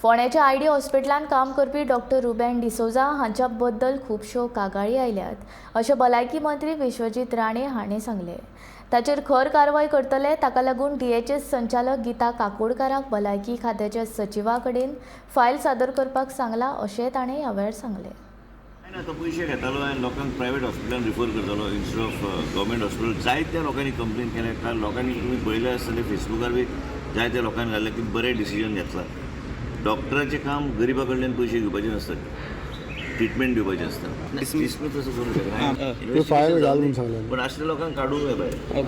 फोंड्याच्या ID हॉस्पिटलांत काम करपी doctor Reuben D'Souza हांच्या बद्दल खुबश्यो कागाळी आयल्यात अशें भलायकी मंत्री विश्वजीत राणे हांणी सांगले। ताचेर खर कारवाय करतले, ताका लागून DHS संचालक गीता काकोडकाराक भलायकी खात्याच्या सचिवा कडेन फायल सादर करपाक सांगला अशें ताणें ह्या वेळार सांगलें। तो पैसे घेतालो आनी लोकांक प्रायवेट हॉस्पिटलान रिफर करतालो इन्स्टेड ऑफ गव्हर्मेंट हॉस्पिटल। जायत्या लोकांनी कंप्लेन केल्या, कारण लोकांनी तुम्ही पळयलें आसतलें फेसबुकार बी जायत्या लोकांनी घातलें की बरें डिसिजन घेतला। डॉक्टराचें काम गरिबा कडल्यान पयशे घेवपाचें नासता, ट्रिटमेंट दिवपाचें आसता। डिसमीस तसो करूंक शकना, पण अशा लोकांक काडूंक जाय भायर।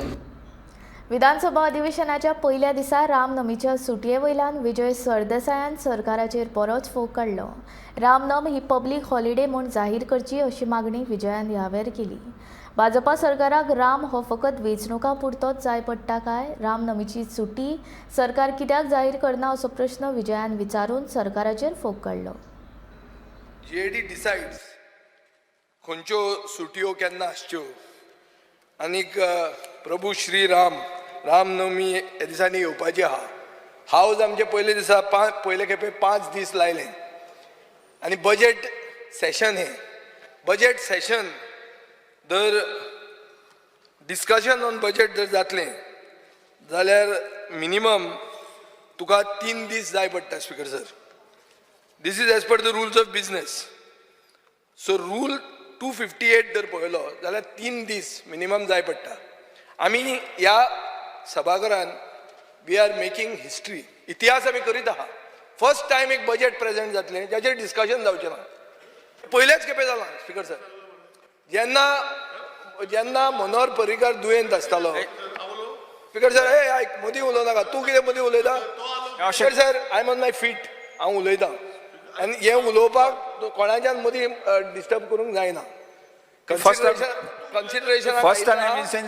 विधानसभा अधिवेशनाच्या पहिल्या दिसा रामनमीच्या सुटये वयल्यान विजय सरदेसायान सरकाराचेर बरोच फोग काडलो। रामनम ही पब्लीक हॉलिडे म्हूण जाहीर करची अशी मागणी विजयान ह्या वेळार केली। भाजपा सरकाराक राम हो फकत वेंचणुका पुरतोच जाय पडटा काय, रामनमीची सुटी सरकार कित्याक जाहीर करना असो प्रश्न विजयान विचारून सरकाराचेर फोग काडलो। GAD डिसाइड्स खंयच्यो सुटयो केन्ना आसच्यो आनीक प्रभू श्री रामनवमी ह्या दिसांनी येवपाची आहा। हावज आमचे पयले दिसा पयले खेपे 5 दीस लायले आनी बजेट सेशन बजेट सेशन जर डिस्कशन ऑन बजेट जर जातलें जाल्यार मिनिमम तुका 3 दीस जाय पडटा speaker sir. This is as per the rules of business. So rule 258 जर पळयलो जाल्यार 3 दीस मिनिमम जाय पडटा। आमी ह्या सभाघरान वी आर मेकिंग हिस्ट्री, इतिहास आमी करीत आहा। फर्स्ट टायम एक बजेट प्रेजेंट जातलें जाचेर डिस्कशन जावचें ना। पयलेच खेपे जालां स्पीकर सर, जेन्ना मनोहर पर्रीकार दुयेंत आसतालो। स्पीकर सर आयक, मदीं उलोव नाका, तूं कितें मदीं उलयता? Speaker sir I am on my feet, हांव उलयतां आनी हें उलोवपाक कोणाच्यान मदीं डिस्टर्ब करूंक जायना। कन्सिडरेशन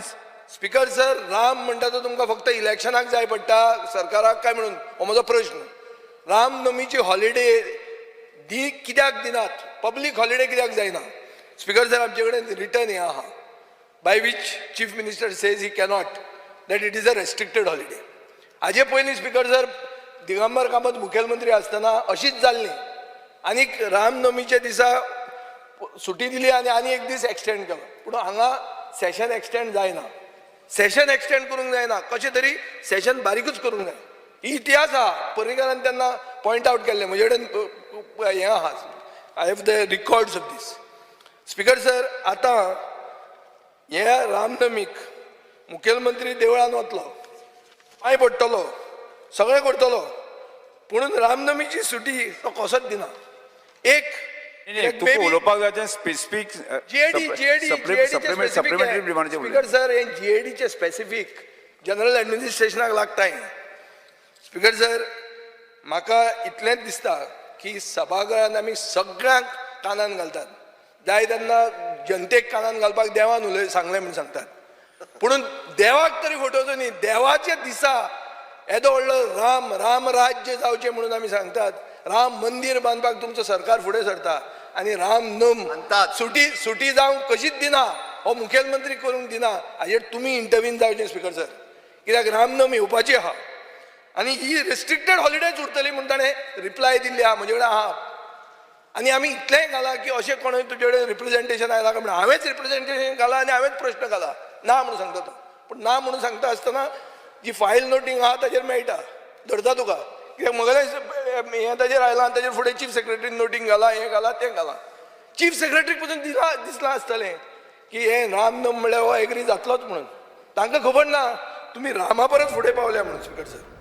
स्पीकर सर, राम म्हणटा तो तुमकां फक्त इलेक्शनाक जाय पडटा सरकाराक काय म्हणून हो म्हजो प्रश्न। रामनमीची हॉलिडे कित्याक दिनात, पब्लीक हॉलिडे कित्याक जायना? स्पीकर सर, आमचे कडेन रिटर्न हें आहा by which chief minister says he cannot that it is a restricted holiday. हाजे पयलीं स्पीकर सर दिगंबर कामत मुखेलमंत्री आसतना अशीच जाल्ली, आनीक रामनमीच्या दिसा सुटी दिली आनी एक दीस एक्सटेंड केलो, पूण हांगा सेशन एक्सटेंड जायना। सेशन एक्सटेंड करूंक जायना, कशें तरी सेशन बारीकूच करूंक जाय। ही इतिहास आहा, पर्रीकारान तेन्ना पॉयंट आवट केल्लें, म्हजे कडेन हें आहा, I have the records of these. Speaker sir, आतां ह्या रामनमीक मुखेलमंत्री देवळान वतलो, पांय पडटलो, सगळें करतलो, पूण रामनमीची सुटी तो कसोच दिना। उलोवपाक जाय specific supplementary demand. Speaker sir, हे GADचे स्पेसिफीक जनरल एडमिनिस्ट्रेशनाक लागता। स्पीकर सर, म्हाका इतलेंच दिसता की सभाघरांत आमी सगळ्यांक कानान घालतात, जाय तेन्ना जनतेक कानान घालपाक देवान सांगलें म्हूण सांगतात, पूण देवाक तरी फटोवचो न्ही। देवाच्या दिसा येदो व्हडलो राम राज्य जावचें म्हणून आमी सांगतात, राम मंदिर बांदपाक तुमचो सरकार फुडें सरता आनी रामनम सुटी जावंक कशीच दिना, हो मुखेलमंत्री करूंक दिना, हाजेर तुमी इंटरव्हीन जावचें स्पीकर सर, कित्याक रामनम येवपाची आहा आनी ही रेस्ट्रिक्टेड हॉलिडेज उरतली म्हूण ताणें रिप्लाय दिल्ली आहा म्हजे कडेन आहा। आनी आमी इतलेंय घाला की अशें कोणूय तुजे कडेन रिप्रेझेंटेशन आयलां काय म्हणून हांवेंच रिप्रेझेंटेशन घाला आनी हांवेंच प्रश्न घाला, ना म्हणून सांगता तो। पूण ना म्हणून सांगता आसतना जी फायल नोटींग आहा ताचेर मेळटा, धरता तुका, कित्याक म्हगेलें हें ताचेर आयलां आनी ताचेर फुडें चीफ सेक्रेटरीन नोटींग घाला, हें घाला तें घाला। चीफ सेक्रेटरीक पसून दिसलां आसतलें की हें रामनम म्हणल्यार हो एग्री जातलोच म्हणून, तांकां खबर ना तुमी रामा परस फुडें पावल्या म्हणून स्पीकर सर।